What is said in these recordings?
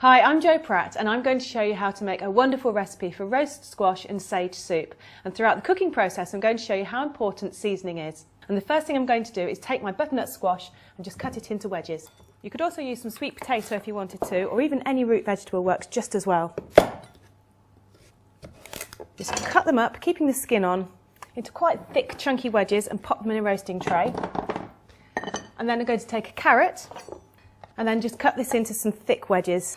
Hi, I'm Jo Pratt and I'm going to show you how to make a wonderful recipe for roast squash and sage soup. And throughout the cooking process I'm going to show you how important seasoning is. And the first thing I'm going to do is take my butternut squash and just cut it into wedges. You could also use some sweet potato if you wanted to, or even any root vegetable works just as well. Just cut them up, keeping the skin on, into quite thick chunky wedges and pop them in a roasting tray. And then I'm going to take a carrot and then just cut this into some thick wedges.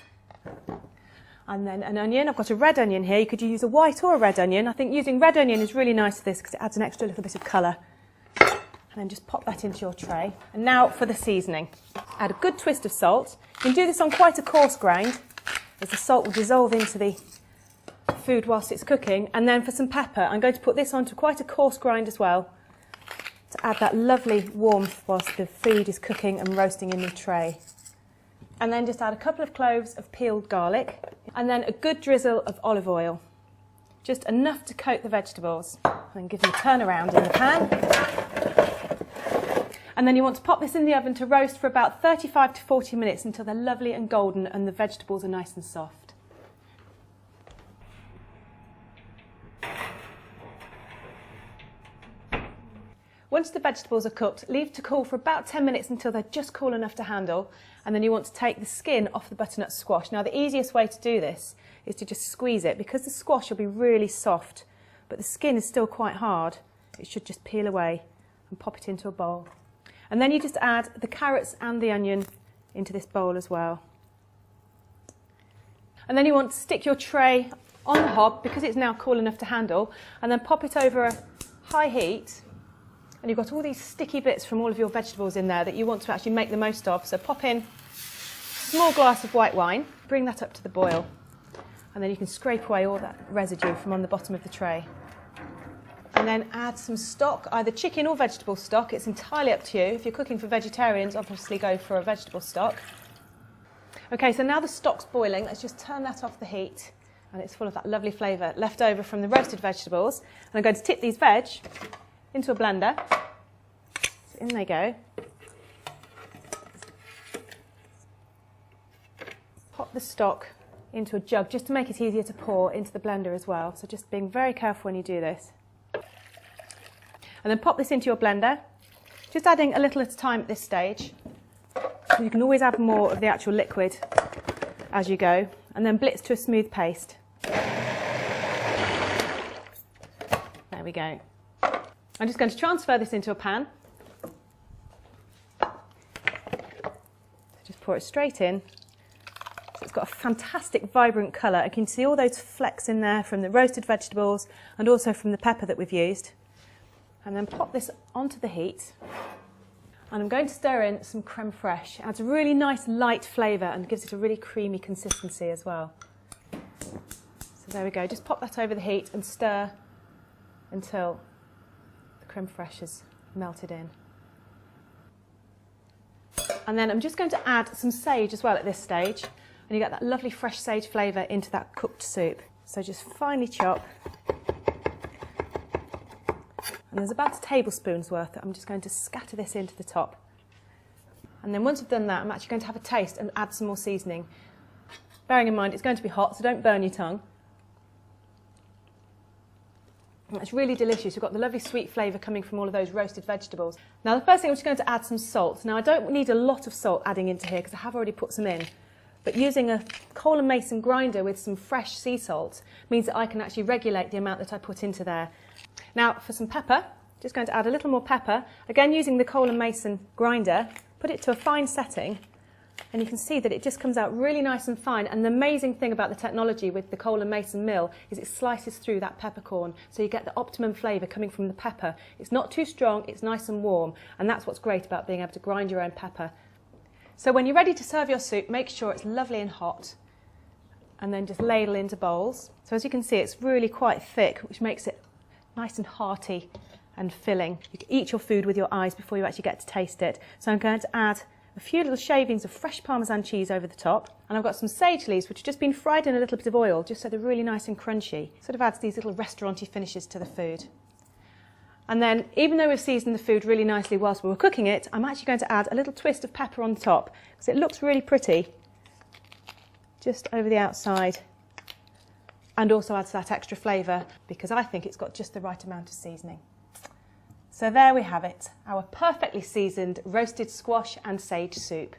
And then an onion. I've got a red onion here. You could use a white or a red onion. I think using red onion is really nice for this because it adds an extra little bit of colour. And then just pop that into your tray. And now for the seasoning. Add a good twist of salt. You can do this on quite a coarse grind, as the salt will dissolve into the food whilst it's cooking. And then for some pepper, I'm going to put this onto quite a coarse grind as well, to add that lovely warmth whilst the food is cooking and roasting in the tray. And then just add a couple of cloves of peeled garlic, and then a good drizzle of olive oil. Just enough to coat the vegetables. And then give them a turn around in the pan. And then you want to pop this in the oven to roast for about 35 to 40 minutes until they're lovely and golden and the vegetables are nice and soft. Once the vegetables are cooked, leave to cool for about 10 minutes until they're just cool enough to handle, and then you want to take the skin off the butternut squash. Now the easiest way to do this is to just squeeze it, because the squash will be really soft, but the skin is still quite hard. It should just peel away and pop it into a bowl. And then you just add the carrots and the onion into this bowl as well. And then you want to stick your tray on the hob, because it's now cool enough to handle, and then pop it over a high heat. And you've got all these sticky bits from all of your vegetables in there that you want to actually make the most of. So pop in a small glass of white wine, bring that up to the boil, and then you can scrape away all that residue from on the bottom of the tray. And then add some stock, either chicken or vegetable stock. It's entirely up to you. If you're cooking for vegetarians, obviously go for a vegetable stock. Okay, so now the stock's boiling. Let's just turn that off the heat, and it's full of that lovely flavour left over from the roasted vegetables. And I'm going to tip these veg into a blender. So in they go. Pop the stock into a jug just to make it easier to pour into the blender as well. So just being very careful when you do this. And then pop this into your blender, just adding a little at a time at this stage. You can always add more of the actual liquid as you go, and then blitz to a smooth paste. There we go. I'm just going to transfer this into a pan. So just pour it straight in. So it's got a fantastic vibrant colour. You can see all those flecks in there from the roasted vegetables and also from the pepper that we've used. And then pop this onto the heat. And I'm going to stir in some creme fraiche. It adds a really nice light flavour and gives it a really creamy consistency as well. So there we go. Just pop that over the heat and stir until creme fraiche is melted in. And then I'm just going to add some sage as well at this stage, and you get that lovely fresh sage flavour into that cooked soup. So just finely chop, and there's about a tablespoon's worth that I'm just going to scatter this into the top. And then once I've done that, I'm actually going to have a taste and add some more seasoning, bearing in mind it's going to be hot, so don't burn your tongue. It's really delicious. You've got the lovely sweet flavour coming from all of those roasted vegetables. Now the first thing, I'm just going to add some salt. Now I don't need a lot of salt adding into here because I have already put some in. But using a coal and mason grinder with some fresh sea salt means that I can actually regulate the amount that I put into there. Now for some pepper, just going to add a little more pepper. Again, using the coal and mason grinder, put it to a fine setting. And you can see that it just comes out really nice and fine. And the amazing thing about the technology with the coal and mason mill is it slices through that peppercorn, so you get the optimum flavour coming from the pepper. It's not too strong, it's nice and warm, and that's what's great about being able to grind your own pepper. So when you're ready to serve your soup, make sure it's lovely and hot, and then just ladle into bowls. So as you can see, it's really quite thick, which makes it nice and hearty and filling. You can eat your food with your eyes before you actually get to taste it. So I'm going to add a few little shavings of fresh Parmesan cheese over the top, and I've got some sage leaves which have just been fried in a little bit of oil just so they're really nice and crunchy. Sort of adds these little restaurant-y finishes to the food. And then, even though we've seasoned the food really nicely whilst we were cooking it, I'm actually going to add a little twist of pepper on top because it looks really pretty. just over the outside, and also adds that extra flavour because I think it's got just the right amount of seasoning. So there we have it, our perfectly seasoned roasted squash and sage soup.